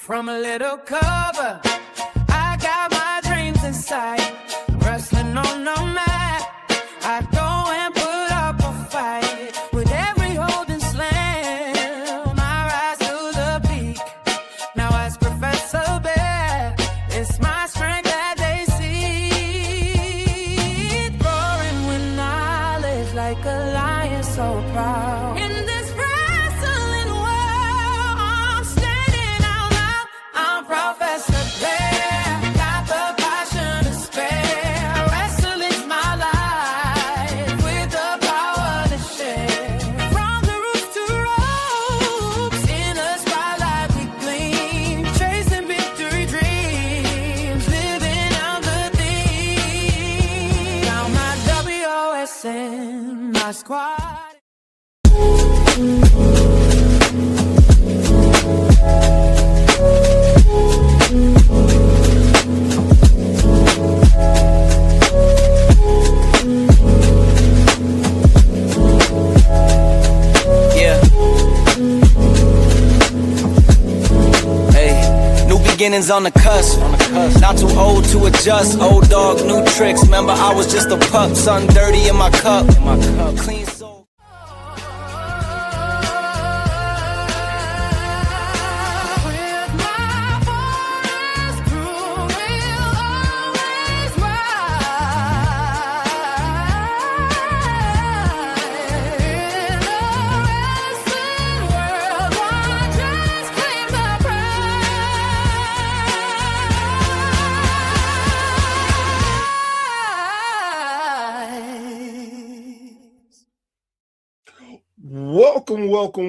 From a little cover, I got my dreams inside. Wrestling on the mat, I go and put up a fight. With every hold and slam, I rise to the peak. Now as Professor Bear, it's my strength that they see. Roaring with knowledge like a lion so proud. In this wrestling world, I'm standing out loud. I'm Professor Bear, got the passion to spare. Wrestling's my life, with the power to share. From the roots to ropes, in the spotlight we gleam. Chasing victory dreams, living out the theme. Now my WOSN, my squad. Yeah. Hey, new beginnings on the cusp. Not too old to adjust. Old dog, new tricks. Remember, I was just a pup. Something dirty in my cup. Clean soul. With my boys crew, we'll always ride. In the wrestling world, one just claim the prize.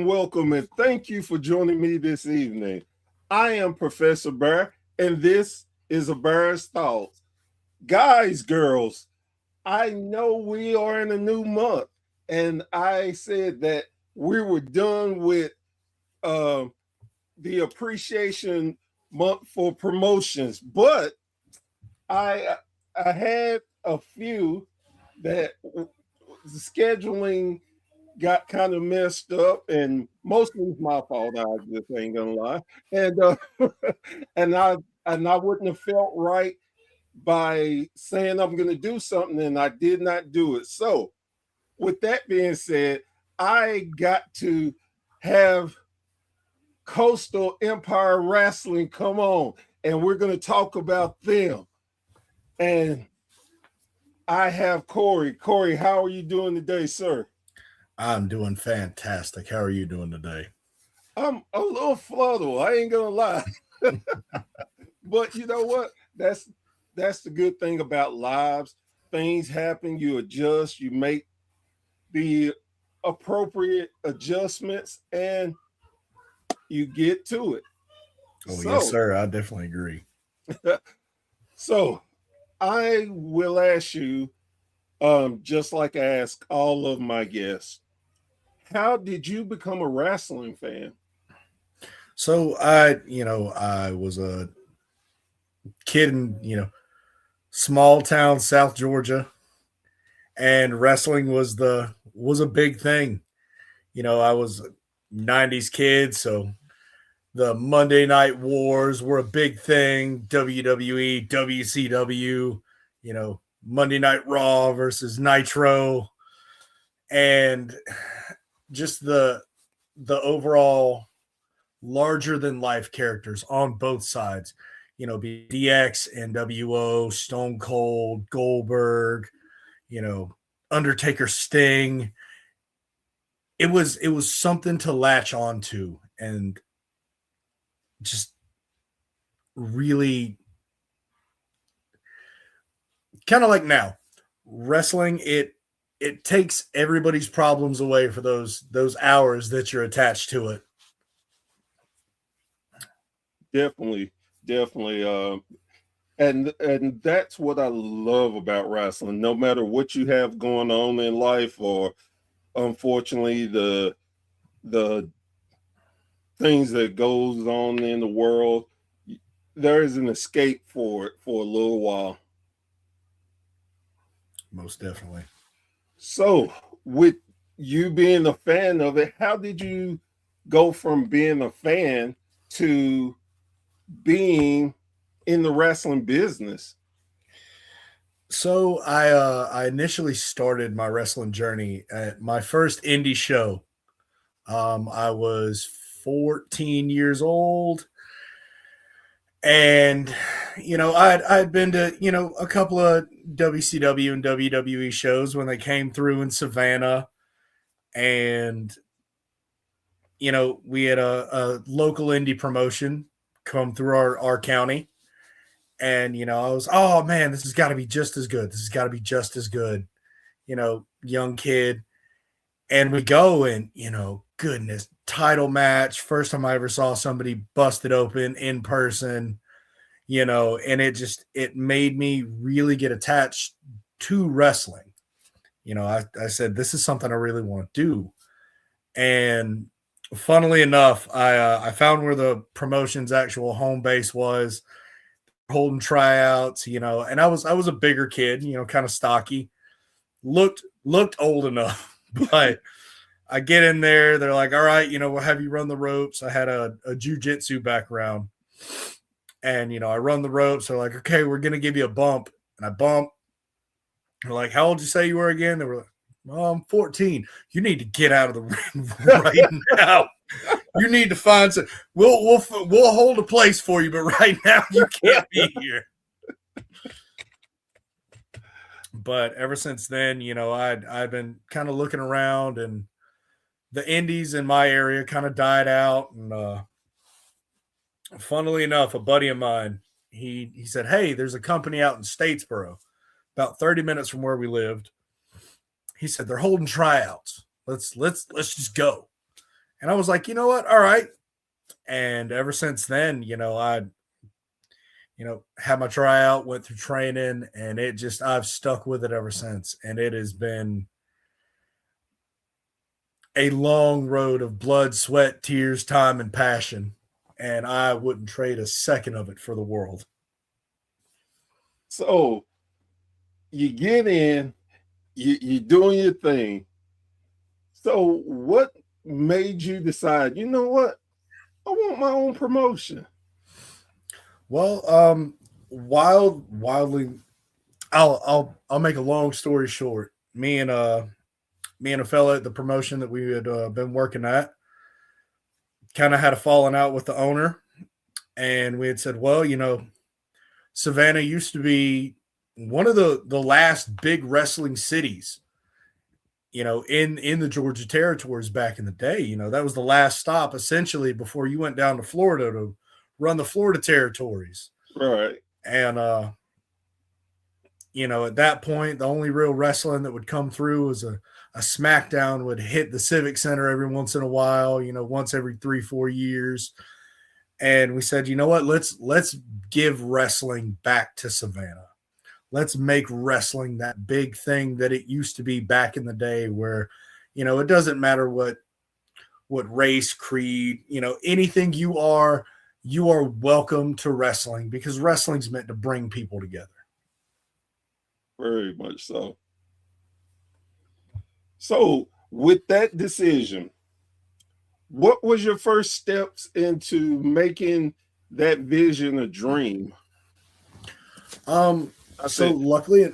Welcome, and thank you for joining me this evening. I am Professor Bear, and this is A Bear's Thoughts. Guys, girls, I know we are in a new month, and I said that we were done with the appreciation month for promotions, but I had a few that the scheduling got kind of messed up, and mostly it's my fault. I just ain't gonna lie, and and I wouldn't have felt right by saying I'm gonna do something, and I did not do it. So, with that being said, I got to have Coastal Empire Wrestling come on, and we're gonna talk about them. And I have Corey. Corey, how are you doing today, sir? I'm doing fantastic. How are you doing today? I'm a little fluddled. I ain't gonna lie, but you know what? That's the good thing about lives. Things happen. You adjust. You make the appropriate adjustments, and you get to it. Oh, yes, sir. I definitely agree. So I will ask you, just like I ask all of my guests, how did you become a wrestling fan? So I was a kid in, small town South Georgia, and wrestling was a big thing. I was a 90s kid, so the Monday Night Wars were a big thing. WWE, WCW, Monday Night Raw versus Nitro, and just the overall larger than life characters on both sides, be DX, NWO, Stone Cold, Goldberg, Undertaker, Sting. It was something to latch onto and just really kind of like now wrestling, it takes everybody's problems away for those hours that you're attached to it. Definitely. And that's what I love about wrestling. No matter what you have going on in life, or unfortunately the things that goes on in the world, there is an escape for it for a little while. Most definitely. So, with you being a fan of it, how did you go from being a fan to being in the wrestling business? So I initially started my wrestling journey at my first indie show. I was 14 years old, and I'd been to a couple of WCW and WWE shows when they came through in Savannah, and we had a local indie promotion come through our county, and I was, oh man, this has got to be just as good. This has got to be just as good. Young kid, and we go, and goodness, title match. First time I ever saw somebody busted open in person. And it made me really get attached to wrestling. I said, this is something I really want to do. And funnily enough, I found where the promotion's actual home base was, holding tryouts, and I was a bigger kid, kind of stocky, looked old enough, but I get in there, they're like, all right, we'll have you run the ropes. I had a jiu-jitsu background, and I run the ropes. They're like, okay, we're gonna give you a bump, and I bump. They're like, how old did you say you were again? They were like, well, I'm 14. You need to get out of the ring right now. You need to find some. We'll hold a place for you, but right now you can't be here. But ever since then, I've been kind of looking around, and the indies in my area kind of died out. And funnily enough, a buddy of mine, he said, hey, there's a company out in Statesboro, about 30 minutes from where we lived. He said, they're holding tryouts. Let's just go. And I was like, you know what? All right. And ever since then, I had my tryout, went through training, and I've stuck with it ever since. And it has been a long road of blood, sweat, tears, time, and passion. And I wouldn't trade a second of it for the world. So you get in, you're doing your thing. So what made you decide, you know what? I want my own promotion. Well, wildly, I'll make a long story short. Me and a fella at the promotion that we had been working at kind of had a falling out with the owner, and we had said, well, Savannah used to be one of the last big wrestling cities, in the Georgia territories back in the day. That was the last stop essentially before you went down to Florida to run the Florida territories. Right. And, at that point, the only real wrestling that would come through was a SmackDown would hit the Civic Center every once in a while, once every 3-4 years. And we said, you know what, let's give wrestling back to Savannah. Let's make wrestling that big thing that it used to be back in the day, where, it doesn't matter what race, creed, anything you are welcome to wrestling, because wrestling's meant to bring people together. Very much so. So with that decision, what was your first steps into making that vision a dream? Luckily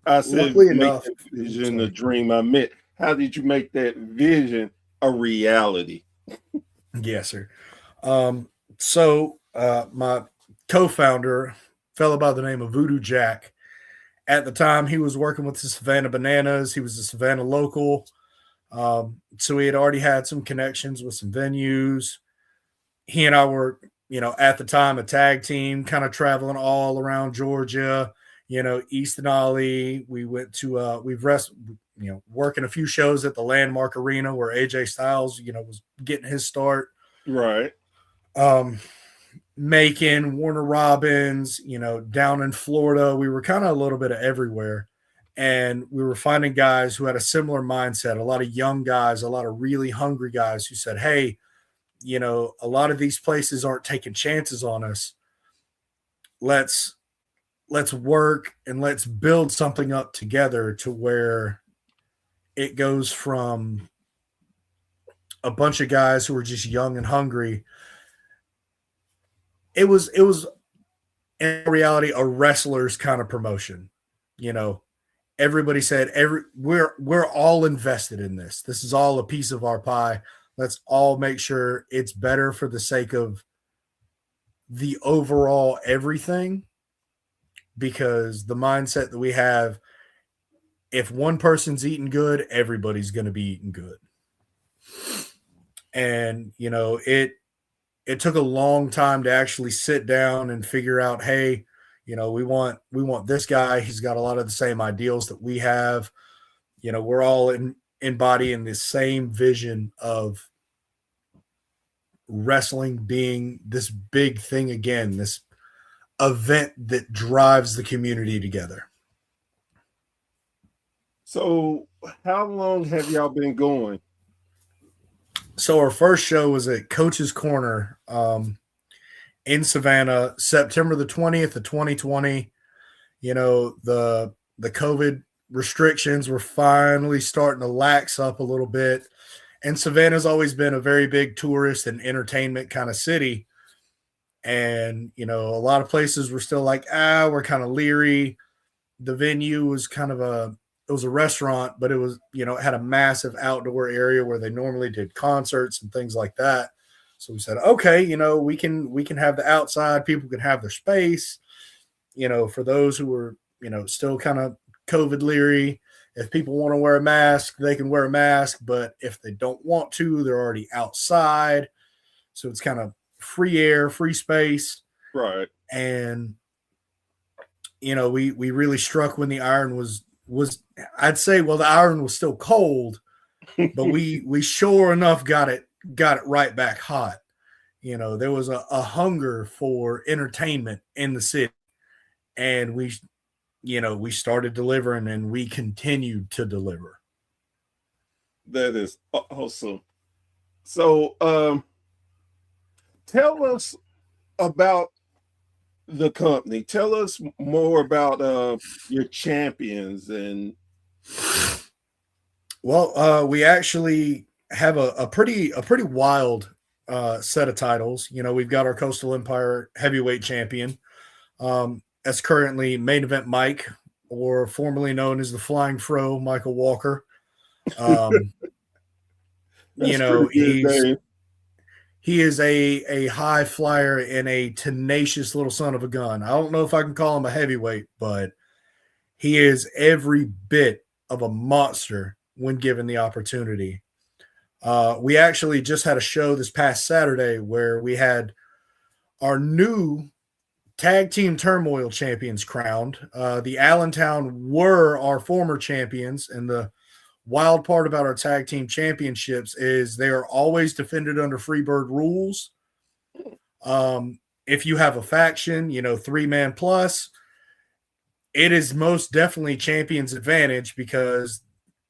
enough, vision a dream. I meant, how did you make that vision a reality? Yes, sir. My co-founder, fellow by the name of Voodoo Jack, at the time he was working with the Savannah Bananas. He was a Savannah local. So he had already had some connections with some venues. He and I were, at the time, a tag team, kind of traveling all around Georgia, East and Ollie. We went to, working a few shows at the Landmark Arena where AJ Styles, was getting his start. Right. Macon, Warner Robins, down in Florida. We were kind of a little bit of everywhere. And we were finding guys who had a similar mindset, a lot of young guys, a lot of really hungry guys who said, hey, a lot of these places aren't taking chances on us. Let's work and let's build something up together to where it goes from a bunch of guys who are just young and hungry it was in reality a wrestler's kind of promotion. You know, everybody said we're all invested in this. This is all a piece of our pie. Let's all make sure it's better for the sake of the overall everything, because the mindset that we have, if one person's eating good, everybody's going to be eating good. And you know, it took a long time to actually sit down and figure out, hey, you know, we want this guy. He's got a lot of the same ideals that we have. You know, we're all embodying the same vision of wrestling being this big thing again, this event that drives the community together. So, how long have y'all been going? So our first show was at Coach's Corner in Savannah, September the 20th of 2020. You know, the COVID restrictions were finally starting to lax up a little bit. And Savannah's always been a very big tourist and entertainment kind of city. And, you know, a lot of places were still like, we're kind of leery. The venue was it was a restaurant, but it was, you know, it had a massive outdoor area where they normally did concerts and things like that. So we said, okay, you know, we can have the outside, people can have their space, you know, for those who were, you know, still kind of COVID leery. If people want to wear a mask, they can wear a mask, but if they don't want to, they're already outside. So it's kind of free air, free space. Right. And, you know, we really struck when the iron was I'd say, well, the iron was still cold, but we sure enough got it right back hot. You know, there was a hunger for entertainment in the city, and we started delivering, and we continued to deliver. That is awesome. So, tell us about the company. Tell us more about your champions. And well, we actually have a pretty wild set of titles. You know, we've got our Coastal Empire heavyweight champion. That's currently Main Event Mike, or formerly known as the Flying Fro, Michael Walker. You know, he is a high flyer and a tenacious little son of a gun. I don't know if I can call him a heavyweight, but he is every bit of a monster when given the opportunity. We actually just had a show this past Saturday where we had our new tag team turmoil champions crowned. The Allentown were our former champions, and the wild part about our tag team championships is they are always defended under Freebird rules. If you have a faction, you know, 3-man plus, it is most definitely champion's advantage, because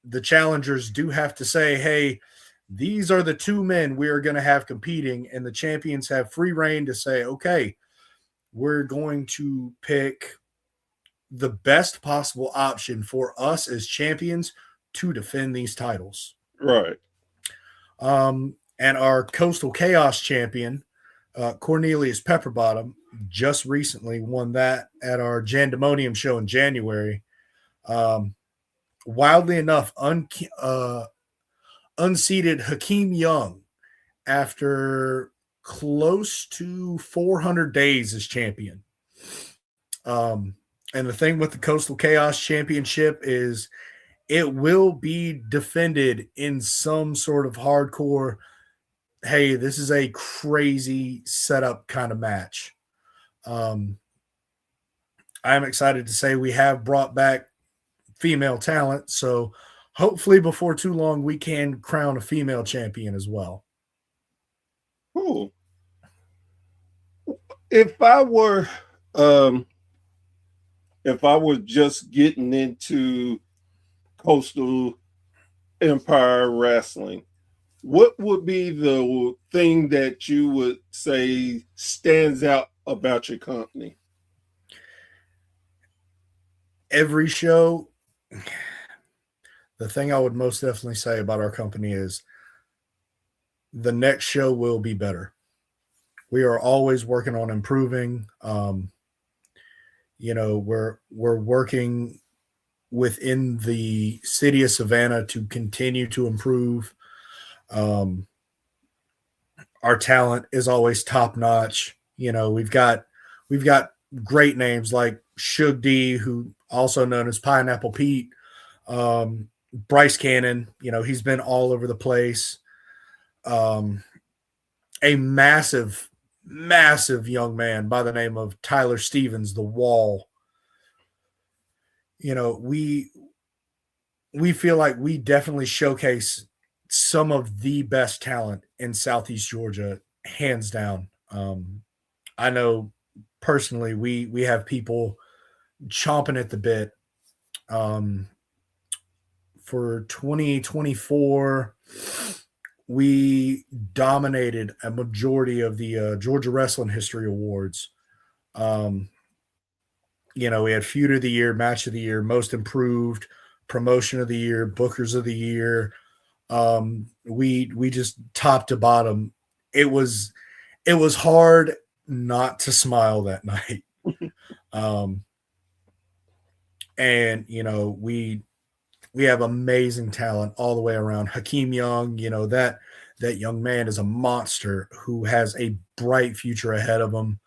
the challengers do have to say, hey, these are the 2 men we are going to have competing, and the champions have free reign to say, okay, we're going to pick the best possible option for us as champions to defend these titles. right. And our Coastal Chaos champion, Cornelius Pepperbottom, just recently won that at our Jandemonium show in January. Wildly enough, unseated Hakeem Young after close to 400 days as champion. And the thing with the Coastal Chaos Championship is it will be defended in some sort of hardcore, hey, this is a crazy setup kind of match. I'm excited to say we have brought back female talent, so hopefully before too long we can crown a female champion as well. Cool. If I were just getting into Coastal Empire Wrestling, what would be the thing that you would say stands out about your company? Every show, the thing I would most definitely say about our company is the next show will be better. we are always working on improving. We're working within the city of Savannah to continue to improve. Our talent is always top notch. We've got great names like Shug D, who also known as Pineapple Pete. Bryce Cannon, he's been all over the place. A massive, massive young man by the name of Tyler Stevens, the Wall. We feel like we definitely showcase some of the best talent in Southeast Georgia, hands down. I know personally we have people chomping at the bit. For 2024, we dominated a majority of the Georgia Wrestling History Awards. We had Feud of the Year, Match of the Year, Most Improved, Promotion of the Year, Bookers of the Year. We just top to bottom. It was hard not to smile that night. And we have amazing talent all the way around. Hakeem Young, that young man is a monster who has a bright future ahead of him.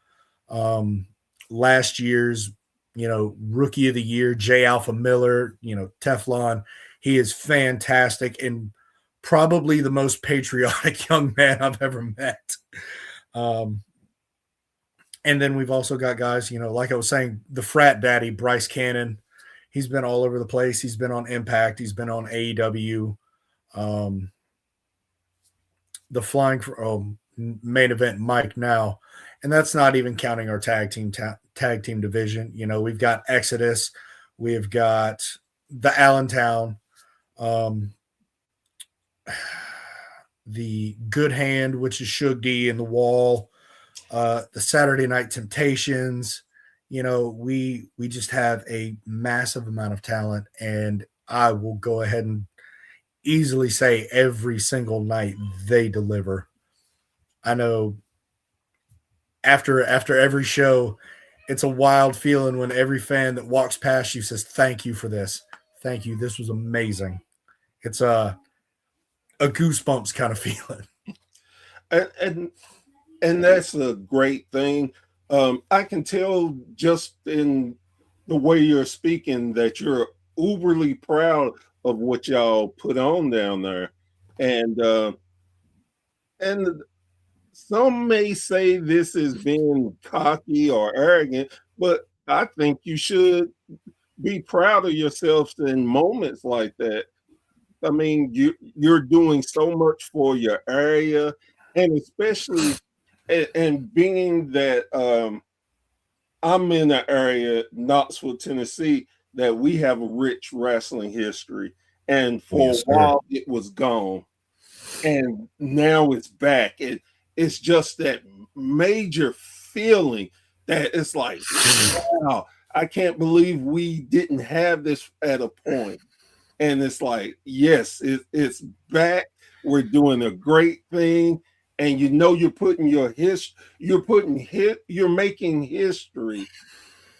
Last year's, Rookie of the Year, J. Alpha Miller, Teflon, he is fantastic and probably the most patriotic young man I've ever met. And then we've also got guys, like I was saying, the frat daddy, Bryce Cannon. He's been all over the place. He's been on Impact. He's been on AEW. The Flying Main Event Mike now. And that's not even counting our tag team division. We've got Exodus. We've got the Allentown. The Good Hand, which is Shug D and the Wall. The Saturday Night Temptations. We just have a massive amount of talent, and I will go ahead and easily say every single night they deliver. I know after every show, it's a wild feeling when every fan that walks past you says, "Thank you for this. Thank you. This was amazing." It's a goosebumps kind of feeling. And that's a great thing. I can tell just in the way you're speaking that you're uberly proud of what y'all put on down there. And some may say this is being cocky or arrogant, but I think you should be proud of yourselves in moments like that. I mean, you're doing so much for your area, and especially and being that I'm in an area, Knoxville, Tennessee, that we have a rich wrestling history, and for Yes, a while it was gone, and now it's back. It's just that major feeling that it's like, wow, I can't believe we didn't have this at a point. And it's like, yes, it's back. We're doing a great thing, and you're putting you're making history,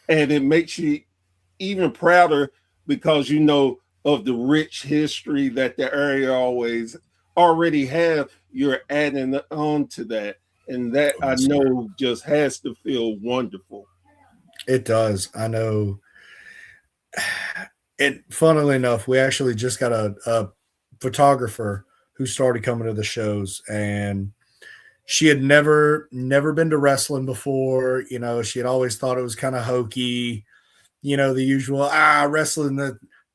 and it makes you even prouder because of the rich history that the area always already have. You're adding on to that, and that I know just has to feel wonderful. It does. I know. And funnily enough, we actually just got a photographer who started coming to the shows, and she had never been to wrestling before. She had always thought it was kind of hokey, the usual wrestling,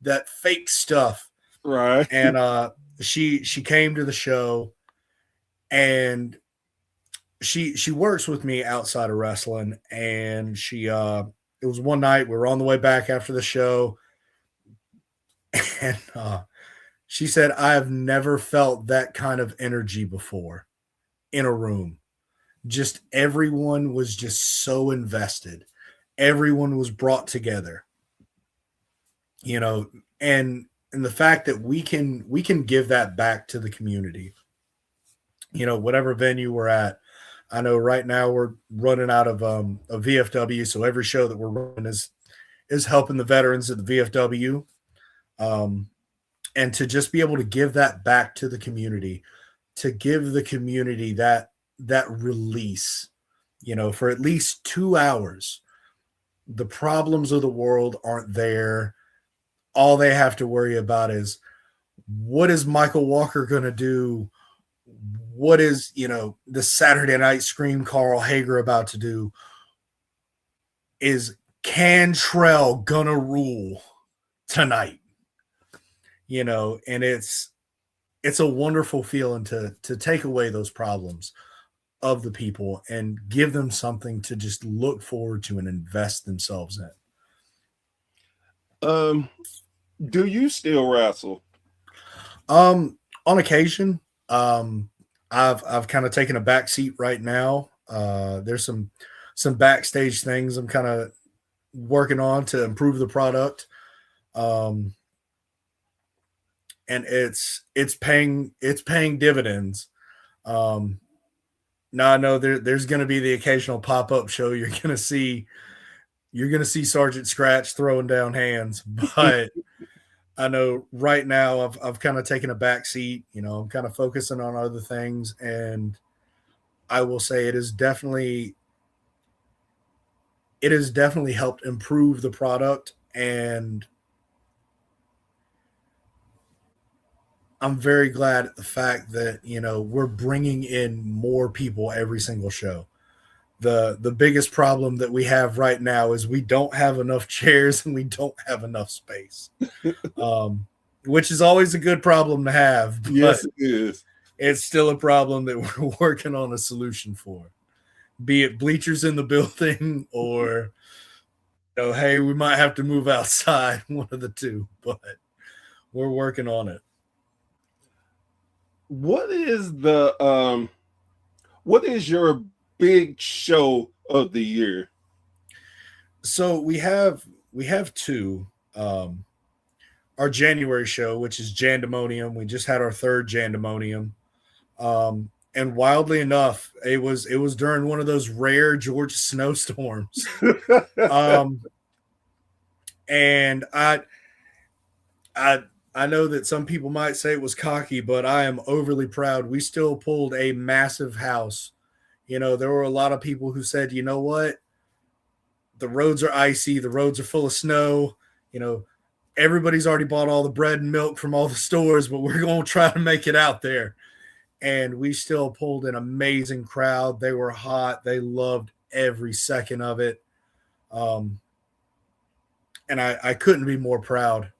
that fake stuff. Right. And she came to the show, and she works with me outside of wrestling, and it was one night we were on the way back after the show. And she said, "I have never felt that kind of energy before in a room. Just everyone was just so invested. Everyone was brought together, and the fact that we can give that back to the community, whatever venue we're at, I know right now we're running out of a VFW, so every show that we're running is helping the veterans at the VFW, um, and to just be able to give that back to the community, to give the community that release, for at least 2 hours. The problems of the world aren't there. All they have to worry about is, what is Michael Walker going to do? What is, the Saturday Night Scream Carl Hager about to do? Is Cantrell gonna rule tonight? And it's a wonderful feeling to take away those problems of the people and give them something to just look forward to and invest themselves in. Do you still wrestle? On occasion. I've kind of taken a back seat right now. There's some backstage things I'm kind of working on to improve the product. And it's paying dividends. Now I know there's going to be the occasional pop-up show you're going to see Sergeant Scratch throwing down hands, but I know right now I've kind of taken a back seat. I'm kind of focusing on other things, and I will say it has definitely helped improve the product, and I'm very glad at the fact that we're bringing in more people every single show. The biggest problem that we have right now is we don't have enough chairs and we don't have enough space, which is always a good problem to have. But yes, it is. It's still a problem that we're working on a solution for, be it bleachers in the building or, hey, we might have to move outside, one of the two, but we're working on it. What is your big show of the year? So we have two. Our January show, which is Jandemonium. We just had our third Jandemonium. And wildly enough, it was during one of those rare Georgia snowstorms. And I know that some people might say it was cocky, but I am overly proud. We still pulled a massive house. There were a lot of people who said, you know what? The roads are icy. The roads are full of snow. Everybody's already bought all the bread and milk from all the stores, but we're going to try to make it out there. And we still pulled an amazing crowd. They were hot. They loved every second of it. And I couldn't be more proud.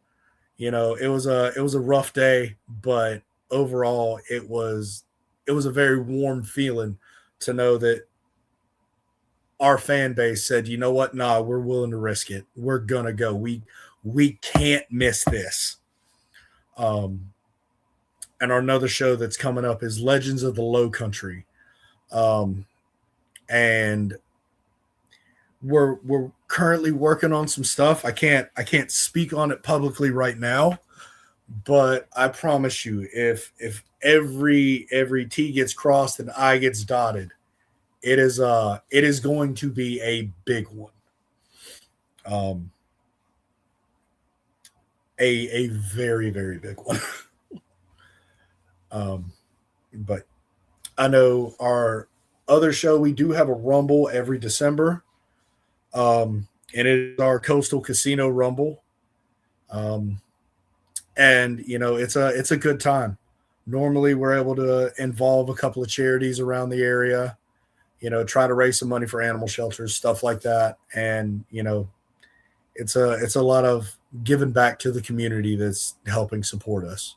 It was a rough day, but overall it was a very warm feeling to know that our fan base said, you know what? Nah, we're willing to risk it. We're going to go. We can't miss this. And our another show that's coming up is Legends of the Low Country. And we're currently working on some stuff. I can't speak on it publicly right now, but I promise you, if every T gets crossed and I gets dotted, it is going to be a big one. A very, very big one. But I know our other show, we do have a Rumble every December. And it is our Coastal Casino Rumble. And it's a good time. Normally we're able to involve a couple of charities around the area, try to raise some money for animal shelters, stuff like that. And, it's a lot of giving back to the community that's helping support us.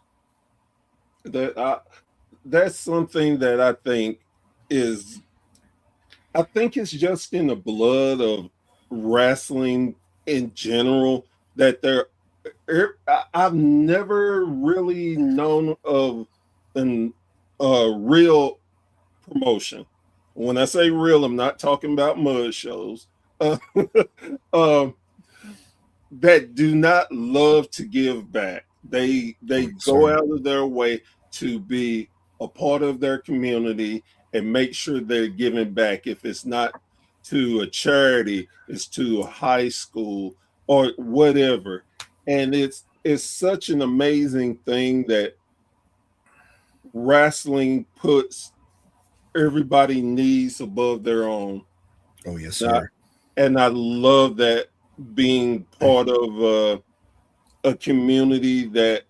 That's something that I think it's just in the blood of wrestling in general that I've never really known of a real promotion. When I say real, I'm not talking about mud shows. That do not love to give back. They go out of their way to be a part of their community and make sure they're giving back. If it's not to a charity, it's to a high school or whatever. And it's such an amazing thing that wrestling puts everybody needs above their own. Oh yes, And I, sir. and I love that, being part of a community that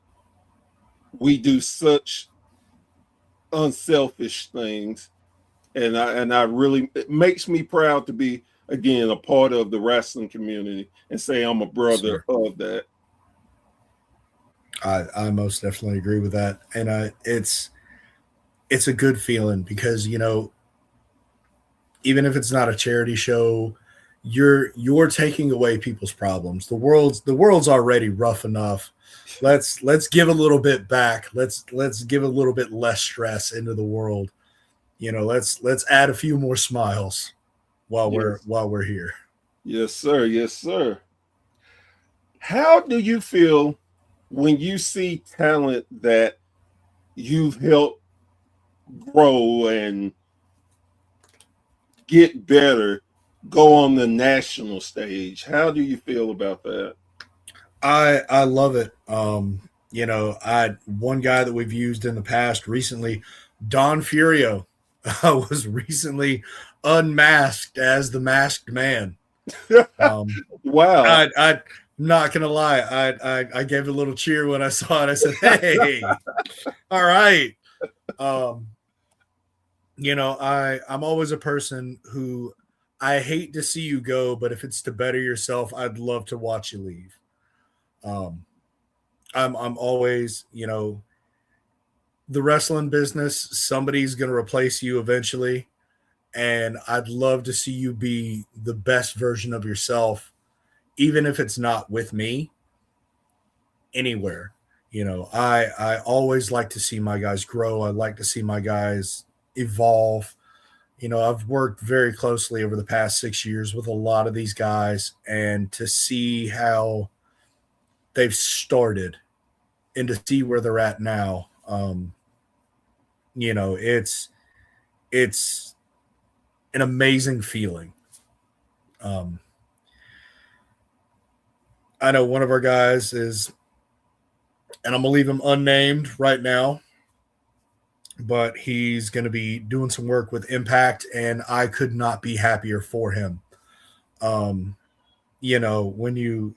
we do such unselfish things. And I really, it makes me proud to be, again, a part of the wrestling community and say I'm a Yes, brother sir. of that. I most definitely agree with that, and it's a good feeling because even if it's not a charity show, you're taking away people's problems. The world's already rough enough. Let's give a little bit back. Let's give a little bit less stress into the world. Let's add a few more smiles while we're Yes. while we're here. Yes, sir. Yes, sir. How do you feel when you see talent that you've helped grow and get better go on the national stage? How do you feel about that? I love it. I one guy that we've used in the past recently, Don Furio, was recently unmasked as the masked man. Um, Wow. I'm not gonna lie, I gave a little cheer when I saw it. I said, "Hey, all right." Um, I'm always a person who I hate to see you go, but if it's to better yourself, I'd love to watch you leave. Um, I'm always, the wrestling business, somebody's going to replace you eventually. And I'd love to see you be the best version of yourself, even if it's not with me, anywhere. I always like to see my guys grow. I like to see my guys evolve. I've worked very closely over the past 6 years with a lot of these guys, and to see how they've started and to see where they're at now, it's an amazing feeling. Um, I know one of our guys is, and I'm gonna leave him unnamed right now, but he's going to be doing some work with Impact, and I could not be happier for him. Um, when you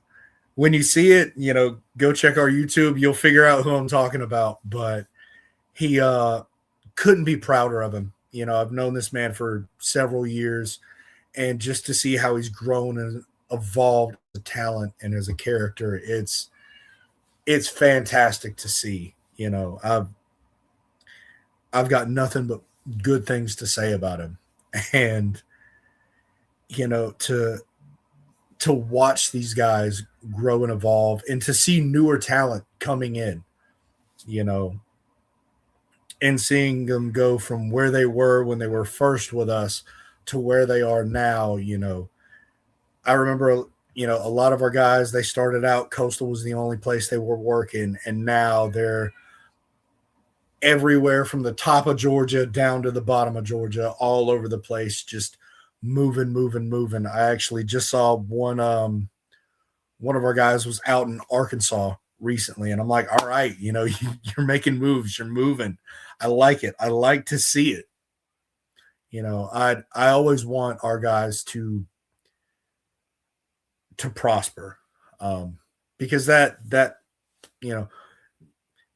see it, go check our YouTube. You'll figure out who I'm talking about. But he couldn't be prouder of him. I've known this man for several years, and just to see how he's grown and evolved as a talent and as a character, it's fantastic to see. I've got nothing but good things to say about him. And to watch these guys grow and evolve and to see newer talent coming in, you know, and seeing them go from where they were when they were first with us to where they are now. I remember, a lot of our guys, they started out, Coastal was the only place they were working, and now they're everywhere from the top of Georgia down to the bottom of Georgia, all over the place, just moving. I actually just saw one of our guys was out in Arkansas recently, and I'm like, all right, you're making moves, you're moving. I like it. I like to see it. I always want our guys to prosper, because that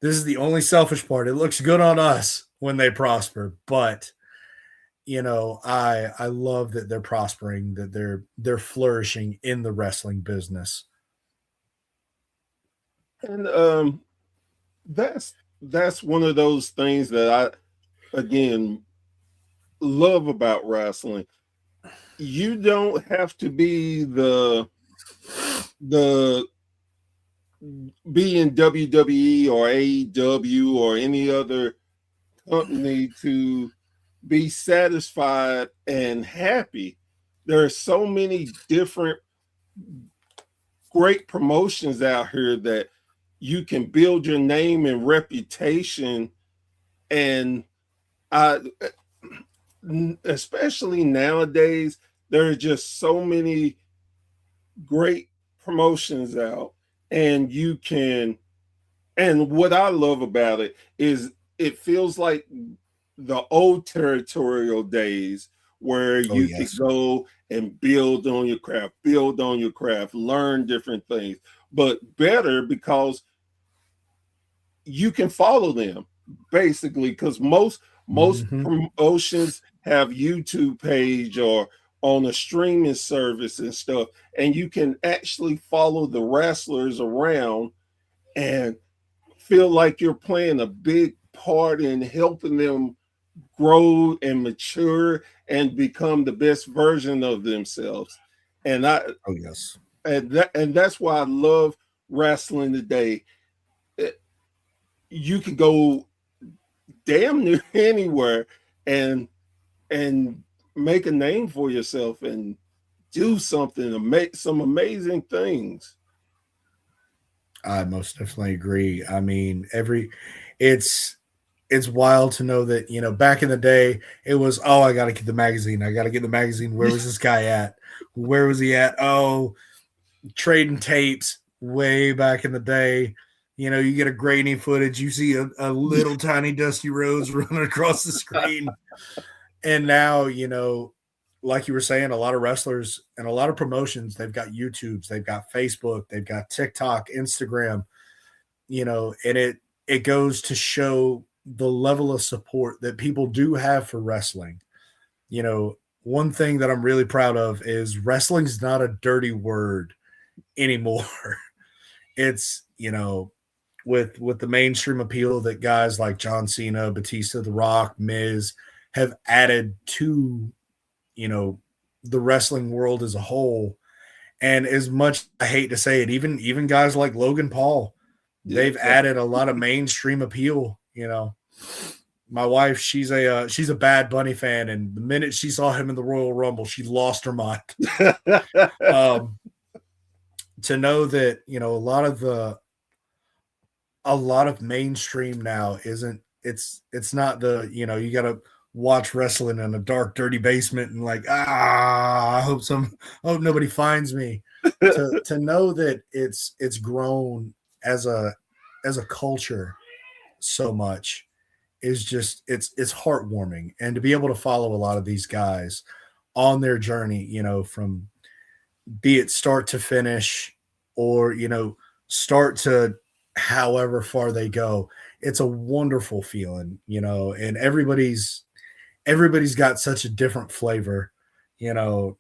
this is the only selfish part. It looks good on us when they prosper, but I love that they're prospering, that they're flourishing in the wrestling business. And that's one of those things that I again love about wrestling. You don't have to be the be in WWE or AEW or any other company to be satisfied and happy. There are so many different great promotions out here that you can build your name and reputation. And I especially nowadays, there are just so many great promotions out, and you can. And what I love about it is it feels like the old territorial days where Oh, you could yes. go and build on your craft, learn different things, but better because you can follow them basically because most Mhm. promotions have YouTube page or on a streaming service and stuff, and you can actually follow the wrestlers around and feel like you're playing a big part in helping them grow and mature and become the best version of themselves. And I Oh, yes. and that's why I love wrestling today. It- You can go damn near anywhere and and make a name for yourself and do something, make some amazing things. I most definitely agree. I mean, it's it's wild to know that, back in the day it was, oh, I got to get the magazine. I got to get the magazine. Where was this guy at? Where was he at? Oh, trading tapes way back in the day. You get a grainy footage, you see a little tiny Dusty Rhodes running across the screen. And now, like you were saying, a lot of wrestlers and a lot of promotions, they've got YouTubes, they've got Facebook, they've got TikTok, Instagram, and it goes to show the level of support that people do have for wrestling. One thing that I'm really proud of is wrestling's not a dirty word anymore. It's, with the mainstream appeal that guys like John Cena, Batista, The Rock, Miz have added to, you know, the wrestling world as a whole. And as much I hate to say it, even guys like Logan Paul, Yeah. they've added a lot of mainstream appeal. My wife, she's a Bad Bunny fan, and the minute she saw him in the Royal Rumble, she lost her mind. Um, to know that a lot of mainstream now isn't it's not the you got to watch wrestling in a dark dirty basement and like I hope nobody finds me. To know that it's grown as a culture so much is just it's heartwarming. And to be able to follow a lot of these guys on their journey, from be it start to finish, or start to however far they go, it's a wonderful feeling. And everybody's got such a different flavor. you know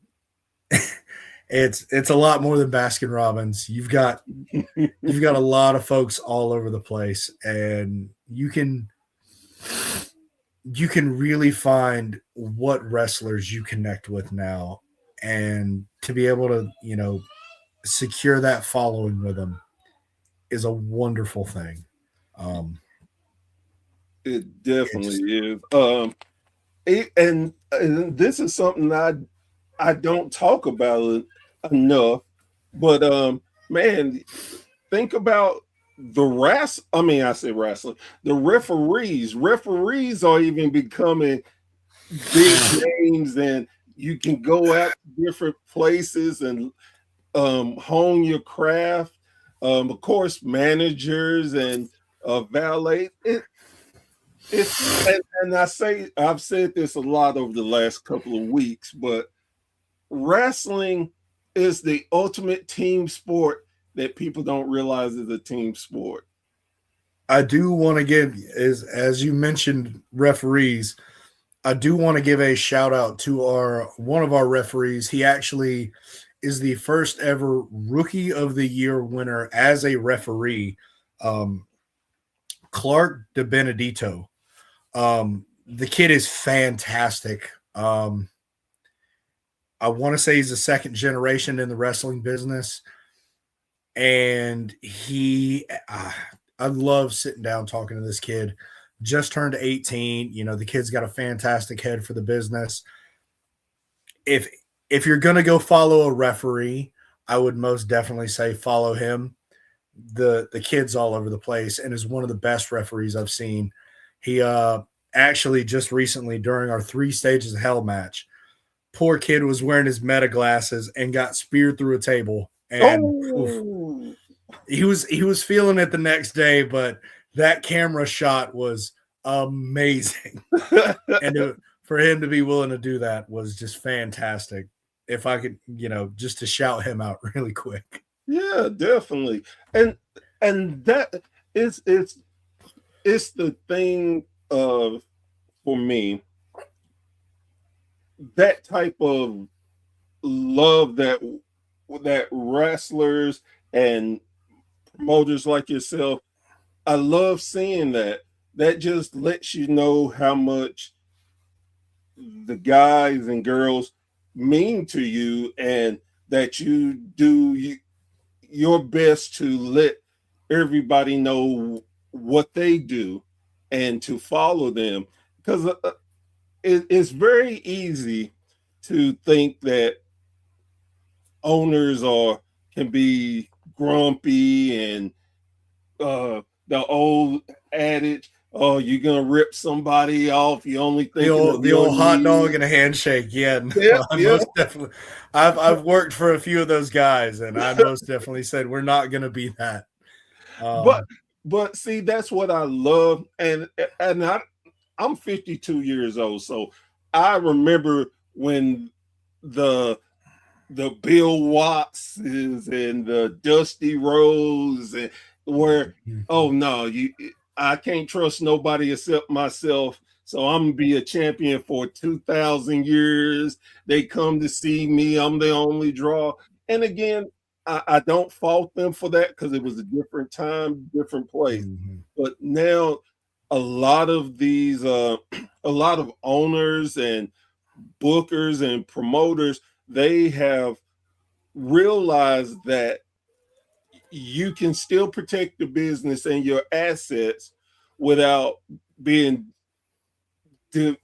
it's a lot more than Baskin Robbins. You've got a lot of folks all over the place, and you can really find what wrestlers you connect with now, and to be able to secure that following with them is a wonderful thing. um It it definitely just is. And this is something I don't talk about enough, but man, think about the I mean, I say wrestling, the referees. Referees are even becoming big names, and you can go out to different places and hone your craft. Of course, managers and valet. It's and I've said this a lot over the last couple of weeks, but wrestling is the ultimate team sport that people don't realize is a team sport. I do want to give, as you mentioned, referees. I do want to give a shout out to our one of our referees. He actually is the first ever Rookie of the Year winner as a referee. Um, Clark De Benedito. The kid is fantastic. I want to say he's a second generation in the wrestling business, and I love sitting down talking to this kid. Just turned 18. The kid's got a fantastic head for the business. If you're gonna go follow a referee, I would most definitely say follow him. The kid's all over the place and is one of the best referees I've seen. He actually just recently during our 3 Stages of Hell match, poor kid was wearing his meta glasses and got speared through a table, and oof, Oh, he was feeling it the next day, but that camera shot was amazing. And for him to be willing to do that was just fantastic. If I could, just to shout him out really quick. yeah, definitely. And that is it's the thing of, for me, that type of love that wrestlers and promoters like yourself, I love seeing that. That just lets you know how much the guys and girls mean to you, and that you do your best to let everybody know what they do and to follow them, because it's very easy to think that owners can be grumpy, and the old adage, "Oh, you're gonna rip somebody off. You only thinking of The your old hot dog needs." and a handshake. Yeah, no, Yeah, I yeah. most definitely. I've worked for a few of those guys, and I most definitely said we're not going to be that. But Um, but see, that's what I love, and I'm 52 years old, so I remember when the Bill Wattses and the Dusty Rose, and where, oh no, I can't trust nobody except myself. So I'm gonna be a champion for 2,000 years. They come to see me. I'm the only draw. And again, I don't fault them for that, because it was a different time, different place. mhm. But now a lot of these a lot of owners and bookers and promoters, they have realized that you can still protect the business and your assets without being to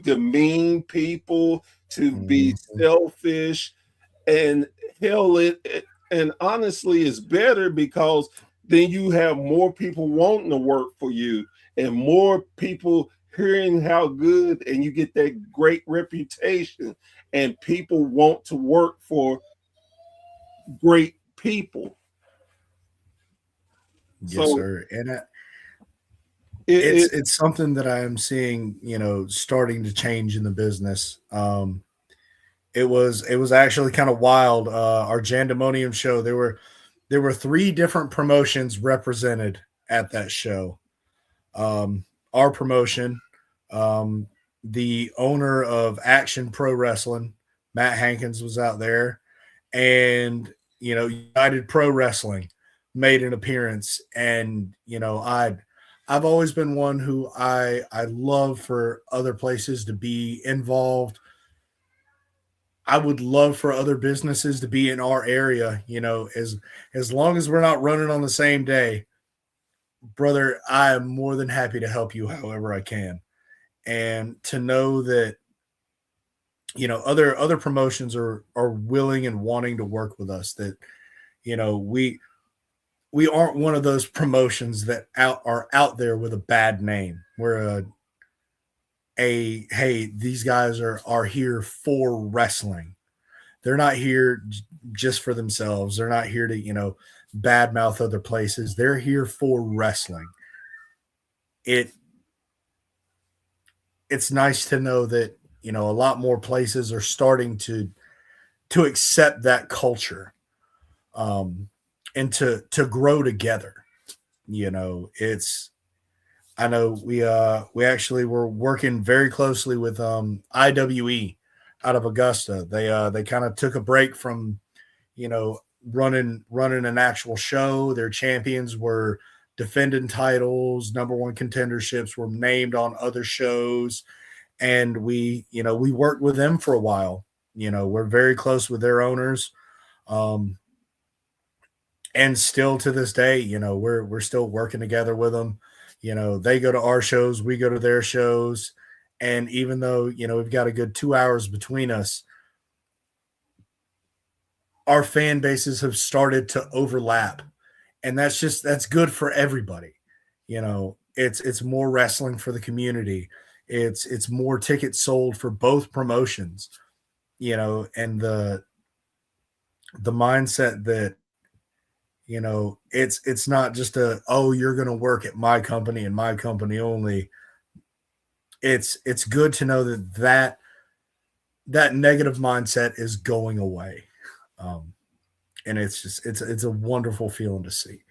demean people, to be Mhm. selfish, and hell, and honestly, it's better, because then you have more people wanting to work for you, and more people hearing how good, and you get that great reputation, and people want to work for great people. Yes, So sir. And it it's something that I am seeing, starting to change in the business. It was actually kind of wild. Our Jandemonium show, there were 3 different promotions represented at that show. Our promotion, um, the owner of Action Pro Wrestling, Matt Hankins, was out there, and United Pro Wrestling made an appearance, and I've always been one who I love for other places to be involved. I would love for other businesses to be in our area, as long as we're not running on the same day, brother. I am more than happy to help you however I can. And to know that other promotions are willing and wanting to work with us, that we aren't one of those promotions that are out there with a bad name. We're a hey, these guys are here for wrestling. They're not here just for themselves. They're not here to badmouth other places. They're here for wrestling. it it's nice to know that a lot more places are starting to accept that culture, and to grow together. It's I know we actually were working very closely with IWE out of Augusta. They kind of took a break from you know running an actual show. Their champions were defending titles, number one contenderships were named on other shows, and we worked with them for a while. We're very close with their owners, um, and still to this day, we're still working together with them. They go to our shows, we go to their shows, and even though we've got a good 2 hours between us, our fan bases have started to overlap, and that's good for everybody. It's more wrestling for the community. It's more tickets sold for both promotions, and the mindset that, it's not just you're going to work at my company and my company only. It's good to know that negative mindset is going away. And it's a wonderful feeling to see.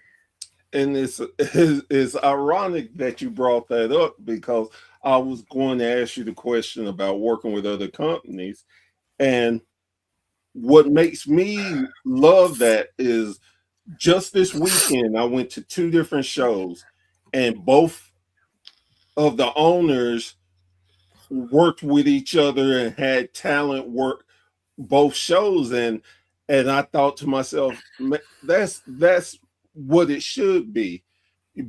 And it's ironic that you brought that up, because I was going to ask you the question about working with other companies. And what makes me love that is, just this weekend, I went to 2 different shows, and both of the owners worked with each other and had talent work both shows. And I thought to myself, that's what it should be.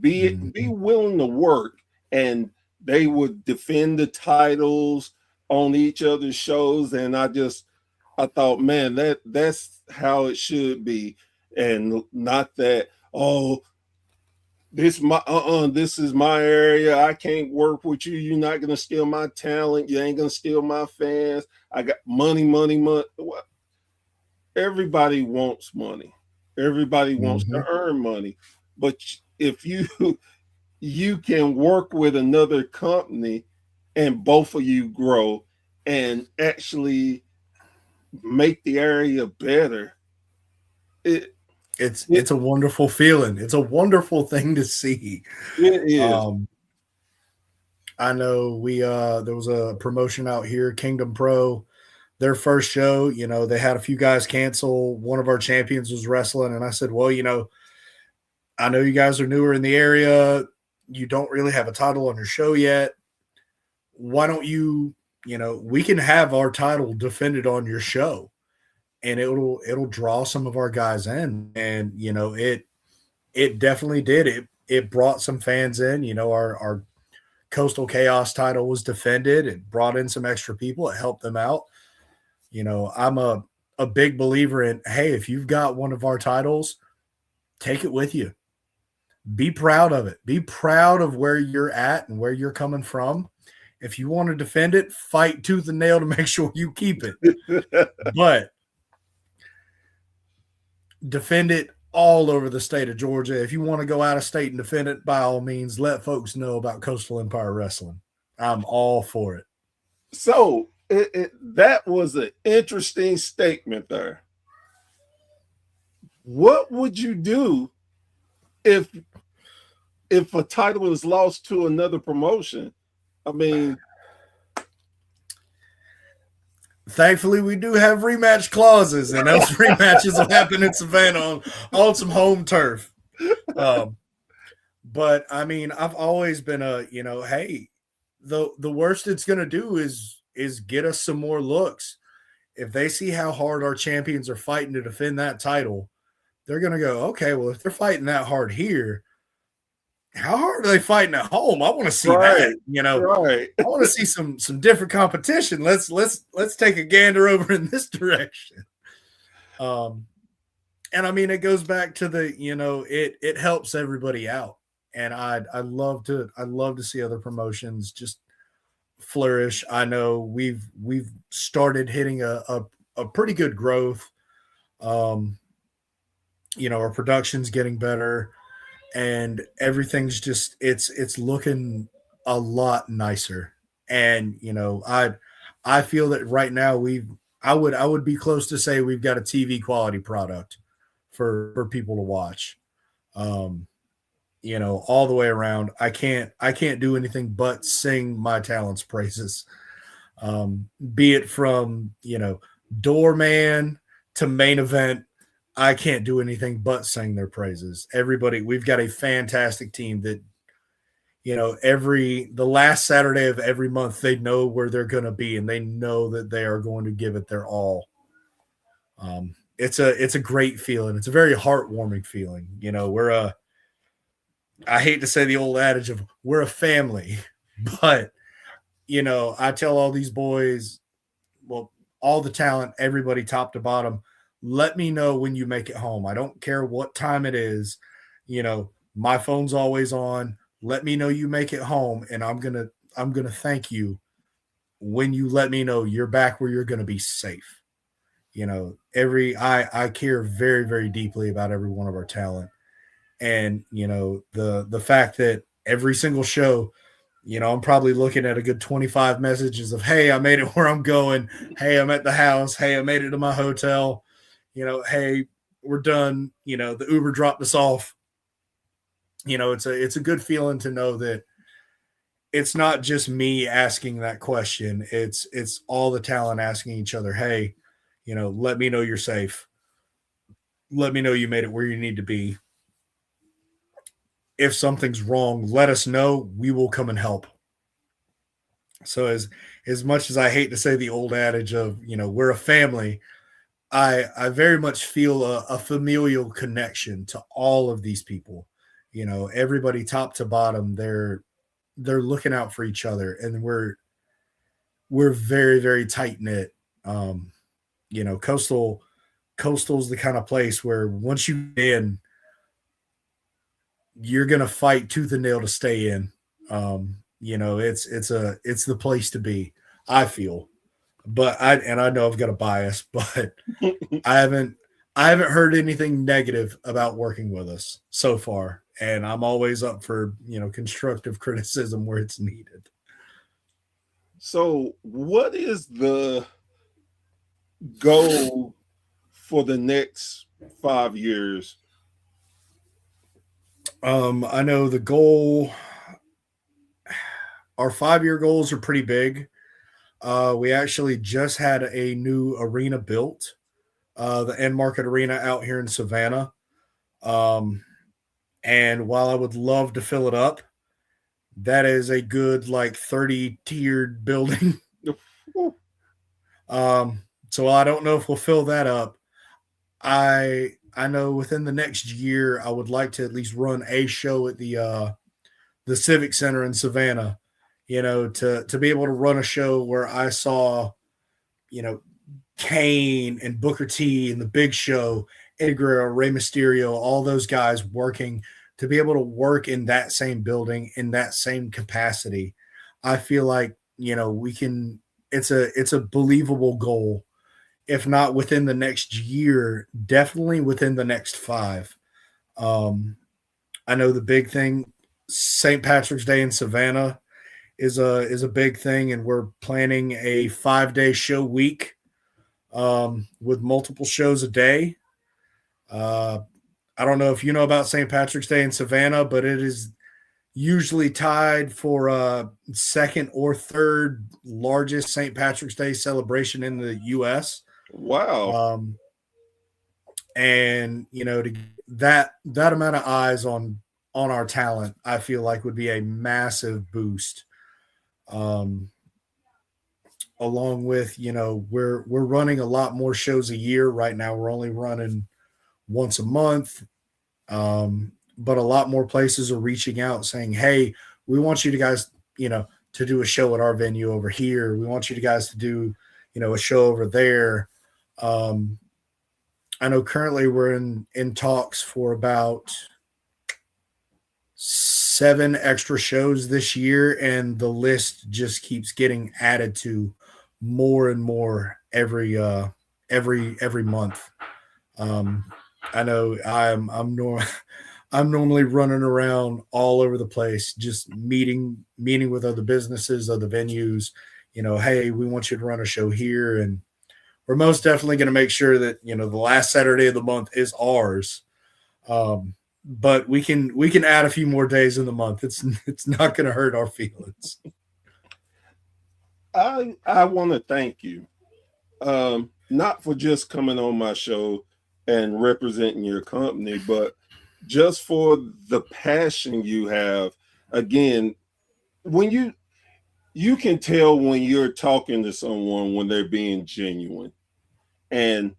Be willing to work, and they would defend the titles on each other's shows. And I thought, man, that's how it should be. And not that, this is my area, I can't work with you, you're not gonna steal my talent, you ain't gonna steal my fans, I got money. Everybody wants money, everybody wants to earn money. But if you can work with another company and both of you grow and actually make the area better, it's a wonderful feeling. It's a wonderful thing to see. It is. I know there was a promotion out here, Kingdom Pro, their first show, they had a few guys cancel. One of our champions was wrestling, and I said, well, I know you guys are newer in the area. You don't really have a title on your show yet. Why don't we can have our title defended on your show, and it'll draw some of our guys in. And, it definitely did. It brought some fans in. Our Coastal Chaos title was defended. It brought in some extra people. It helped them out. I'm a big believer in, hey, if you've got one of our titles, take it with you. Be proud of it. Be proud of where you're at and where you're coming from. If you want to defend it, fight tooth and nail to make sure you keep it. But defend it all over the state of Georgia. If you want to go out of state and defend it, by all means, let folks know about Coastal Empire Wrestling. I'm all for it. So that was an interesting statement there. What would you do if a title is lost to another promotion? I mean, thankfully we do have rematch clauses, and those rematches will happen in Savannah on some home turf. But I mean, I've always been hey, the worst it's going to do is get us some more looks. If they see how hard our champions are fighting to defend that title, they're going to go, okay, well, if they're fighting that hard here, how hard are they fighting at home? I want to see that. Right. I want to see some different competition. Let's take a gander over in this direction. And I mean, it goes back to it helps everybody out. And I love to see other promotions just flourish. I know we've started hitting a pretty good growth. Our production's getting better, and everything's just it's looking a lot nicer. And I feel that right now I would be close to say we've got a TV quality product for people to watch. All the way around. I can't do anything but sing my talents' praises. Be it from, doorman to main event, I can't do anything but sing their praises. Everybody, we've got a fantastic team that, the last Saturday of every month, they know where they're going to be, and they know that they are going to give it their all. It's a great feeling. It's a very heartwarming feeling. I hate to say the old adage of we're a family, but, I tell all these boys, well, all the talent, everybody top to bottom, let me know when you make it home. I don't care what time it is. My phone's always on. let me know you make it home, and I'm gonna thank you when you let me know you're back where you're gonna be safe. You know, I care very, very deeply about every one of our talent. And, you know, the fact that every single show, you know, I'm probably looking at a good 25 messages of, hey, I made it where I'm going. Hey, I'm at the house. Hey, I made it to my hotel. You know, hey, we're done. You know, the Uber dropped us off. You know, it's a good feeling to know that it's not just me asking that question. It's all the talent asking each other, hey, you know, let me know you're safe. Let me know you made it where you need to be. If something's wrong, let us know. We will come and help. So as much as I hate to say the old adage of, you know, we're a family, I very much feel a familial connection to all of these people. You know, everybody top to bottom, they're looking out for each other, and we're very, very tight knit. You know, coastal's the kind of place where once you get in, you're gonna fight tooth and nail to stay in. You know, it's the place to be, I feel. But I know I've got a bias, but I haven't I haven't heard anything negative about working with us so far. And I'm always up for, you know, constructive criticism where it's needed. So, what is the goal for the next 5 years? I know the goal, our 5 year goals are pretty big. We actually just had a new arena built, the End Market Arena out here in Savannah. Um, and while I would love to fill it up, that is a good like 30 tiered building. So I don't know if we'll fill that up. I know within the next year I would like to at least run a show at the Civic Center in Savannah, you know, to be able to run a show where I saw, you know, Kane and Booker T and the Big Show, Eddie Guerrero, Rey Mysterio, all those guys working, to be able to work in that same building in that same capacity. I feel like, you know, we can. It's a believable goal. If not within the next year, definitely within the next five. Um, I know the big thing, St. Patrick's Day in Savannah is a big thing, and we're planning a 5 day show week, with multiple shows a day. Uh, I don't know if you know about St. Patrick's Day in Savannah, but it is usually tied for second or third largest St. Patrick's Day celebration in the U.S. Wow. Um, and you know, to that amount of eyes on our talent, I feel like would be a massive boost. Um, Along with, you know, we're running a lot more shows a year right now. We're only running once a month. But a lot more places are reaching out saying, hey, we want you to guys, you know, to do a show at our venue over here. We want you to guys to do, you know, a show over there. Um, I know currently we're in talks for about 7 extra shows this year, and the list just keeps getting added to more and more every month. Um, I know I'm normally running around all over the place, just meeting with other businesses, other venues. You know, hey, we want you to run a show here, and we're most definitely going to make sure that, you know, the last Saturday of the month is ours. But we can add a few more days in the month. It's not going to hurt our feelings. I want to thank you, not for just coming on my show and representing your company, but just for the passion you have. Again, when you can tell when you're talking to someone when they're being genuine, and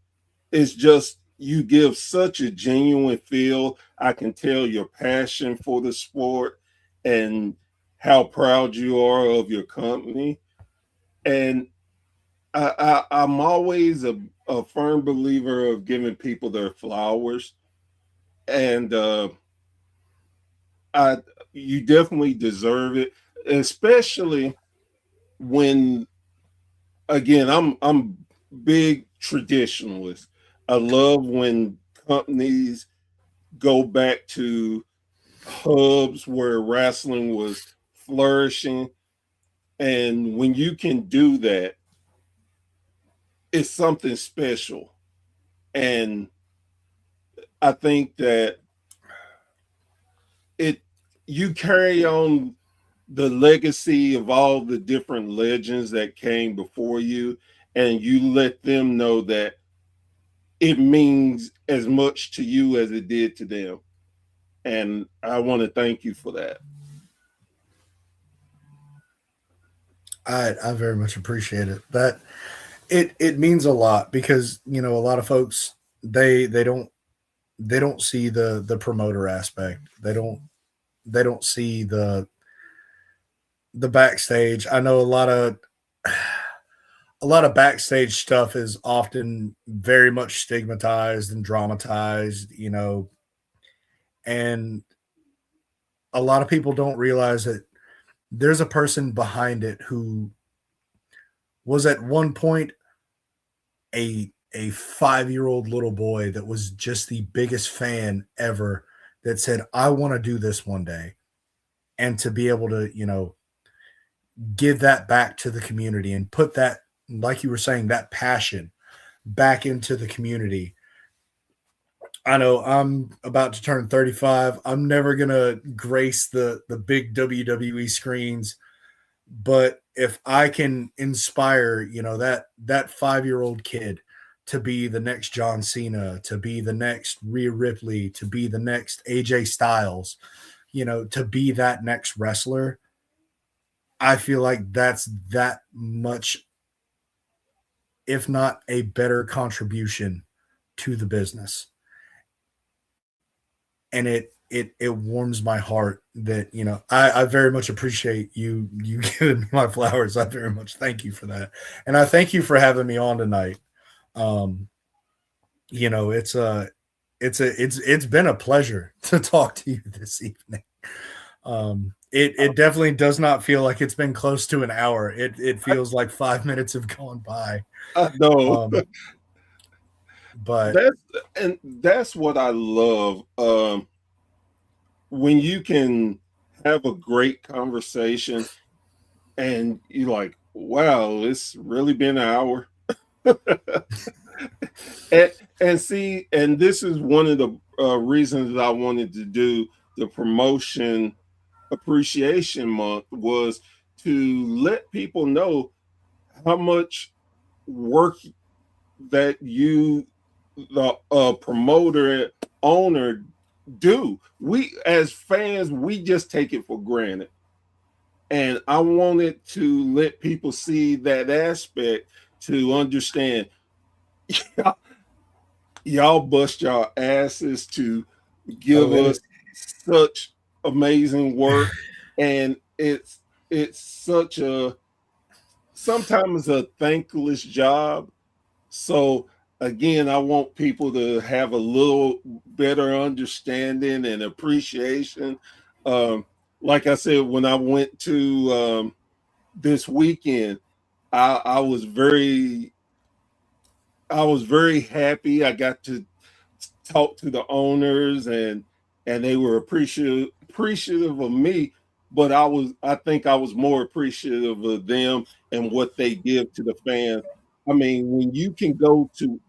it's just you give such a genuine feel. I can tell your passion for the sport and how proud you are of your company. And I'm always a firm believer of giving people their flowers. And I, you definitely deserve it, especially when, again, I'm big traditionalist. I love when companies go back to hubs where wrestling was flourishing, and when you can do that, it's something special. And I think that it you carry on the legacy of all the different legends that came before you, and you let them know that it means as much to you as it did to them. And I want to thank you for that. I very much appreciate it. That it means a lot because a lot of folks they don't see the promoter aspect. They don't see the backstage. I know a lot of backstage stuff is often very much stigmatized and dramatized, and a lot of people don't realize that there's a person behind it who was at one point a 5-year-old little boy that was just the biggest fan ever, that said, I want to do this one day. And to be able to, give that back to the community and put that, like you were saying, that passion back into the community. I know I'm about to turn 35. I'm never gonna grace the big WWE screens, but if I can inspire, that 5-year-old kid to be the next John Cena, to be the next Rhea Ripley, to be the next AJ Styles, to be that next wrestler, I feel like that's that much, if not a better contribution to the business. And it warms my heart that, I very much appreciate you giving me my flowers. I very much thank you for that. And I thank you for having me on tonight. It's been a pleasure to talk to you this evening. It definitely does not feel like it's been close to an hour. It feels like 5 minutes have gone by. I know. But that's what I love. When you can have a great conversation and you're like, wow, it's really been an hour. and see, and this is one of the reasons that I wanted to do the promotion appreciation month, was to let people know how much work that you, the promoter, owner, do. We as fans, we just take it for granted. And I wanted to let people see that aspect, to understand y'all bust y'all asses to give us such amazing work. And it's such a, sometimes a thankless job. So again, I want people to have a little better understanding and appreciation. Like I said, when I went to this weekend, I was very happy. I got to talk to the owners, and they were appreciative of me. But I think I was more appreciative of them and what they give to the fans. I mean, when you can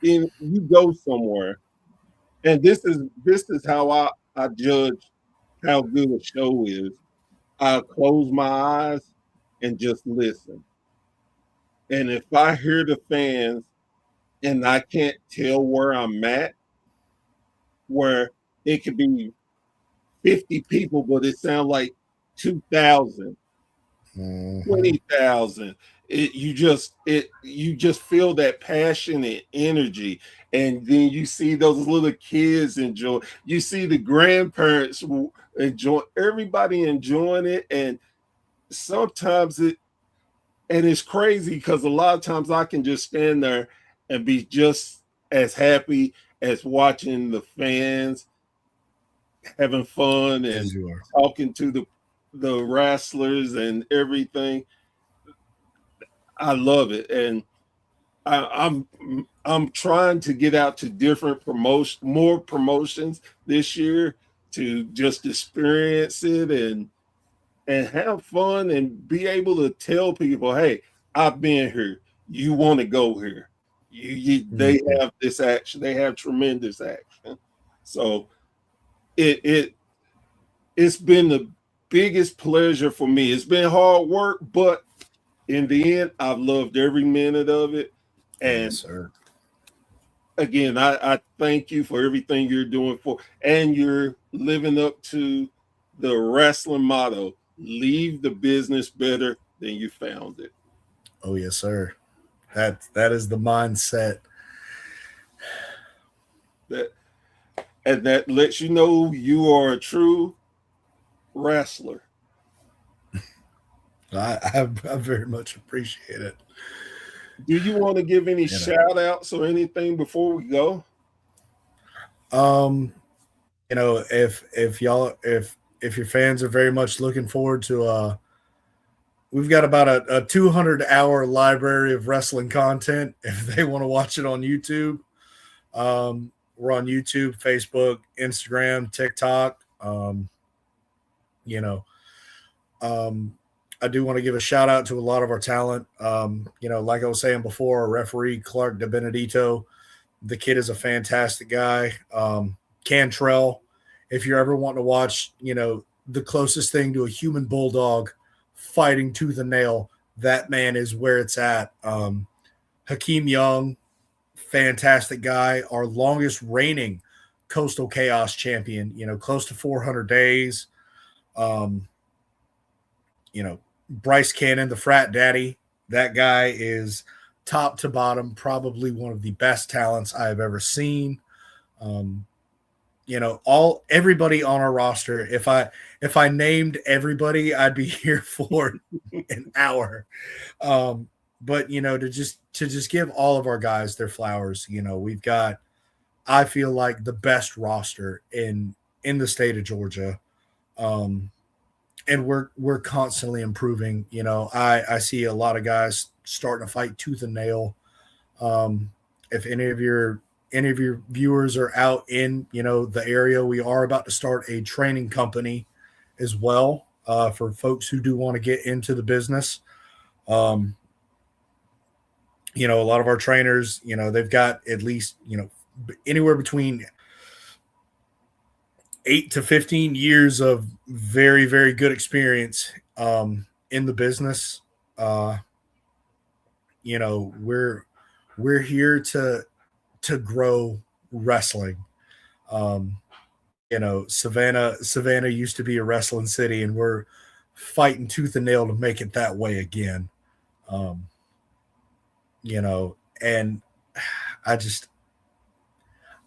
you go somewhere, and this is how I judge how good a show is. I close my eyes and just listen. And if I hear the fans and I can't tell where I'm at, where it could be 50 people, but it sounds like 2,000, 20,000. You just feel that passion and energy, and then you see those little kids enjoy. You see the grandparents enjoy. Everybody enjoying it, and sometimes it's crazy because a lot of times I can just stand there and be just as happy as watching the fans having fun and talking to the wrestlers and everything. I love it, and I'm trying to get out to different more promotions this year to just experience it and have fun and be able to tell people, hey, I've been here. You want to go here. They have this action. They have tremendous action. So it it's been the biggest pleasure for me. It's been hard work, but in the end, I've loved every minute of it. And yes, sir. Again, I thank you for everything you're doing and you're living up to the wrestling motto: leave the business better than you found it. Oh, yes, sir. That is the mindset. That and that lets you know you are a true wrestler. I very much appreciate it. Do you want to give any shout outs or anything before we go? If y'all if your fans are very much looking forward to we've got about a 200-hour library of wrestling content if they want to watch it on YouTube. We're on YouTube, Facebook, Instagram, TikTok. I do want to give a shout out to a lot of our talent. Like I was saying before, our referee, Clark DeBenedito, the kid is a fantastic guy. Cantrell, if you're ever wanting to watch, the closest thing to a human bulldog fighting tooth and nail, that man is where it's at. Hakeem Young, fantastic guy, our longest reigning Coastal Chaos champion, close to 400 days. Bryce Cannon, the frat daddy, that guy is top to bottom, probably one of the best talents I have ever seen. Everybody on our roster, if I named everybody, I'd be here for an hour. But to just give all of our guys their flowers, we've got, I feel like, the best roster in the state of Georgia. And we're constantly improving. I see a lot of guys starting to fight tooth and nail. If any of your viewers are out in the area, we are about to start a training company as well for folks who do want to get into the business. A lot of our trainers, they've got at least anywhere between 8 to 15 years of very, very good experience in the business. We're here to grow wrestling. Savannah used to be a wrestling city, and we're fighting tooth and nail to make it that way again. And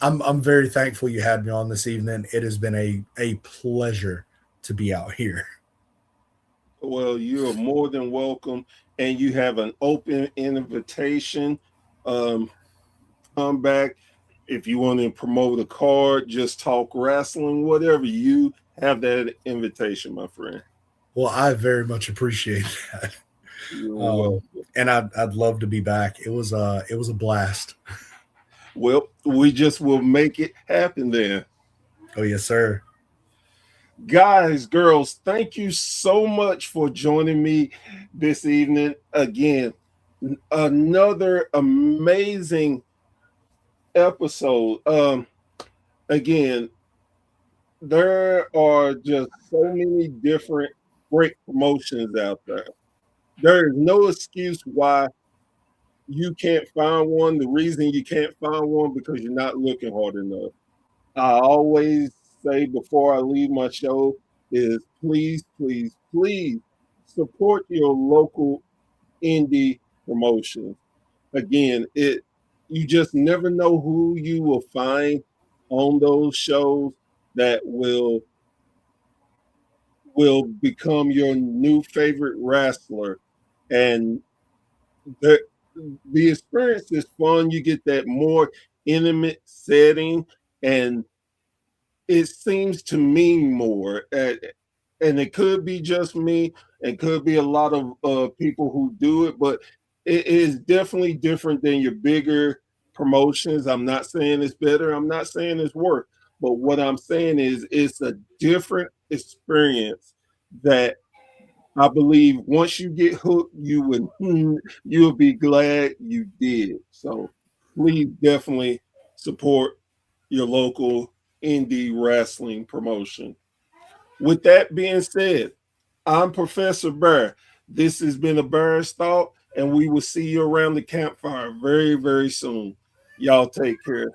I'm very thankful you had me on this evening. It has been a pleasure to be out here. Well, you are more than welcome, and you have an open invitation. Come back if you want to promote a card, just talk wrestling, whatever. You have that invitation, my friend. Well, I very much appreciate that. You're welcome. And I'd love to be back. It was a blast. Well, we just will make it happen then. Oh, yes, sir. Guys, girls, thank you so much for joining me this evening. Again, another amazing episode. Again, there are just so many different great promotions out there. There is no excuse why you can't find one. The reason you can't find one because you're not looking hard enough. I always say before I leave my show is please, please, please support your local indie promotion. Again, you just never know who you will find on those shows that will become your new favorite wrestler. And the experience is fun. You get that more intimate setting, and it seems to mean more. and it could be just me, and could be a lot of people who do it, but it is definitely different than your bigger promotions. I'm not saying it's better. I'm not saying it's worse. But what I'm saying is it's a different experience that I believe once you get hooked, you'll be glad you did. So please definitely support your local indie wrestling promotion. With that being said, I'm Professor Bear. This has been a Bear's Thought, and we will see you around the campfire very, very soon. Y'all take care.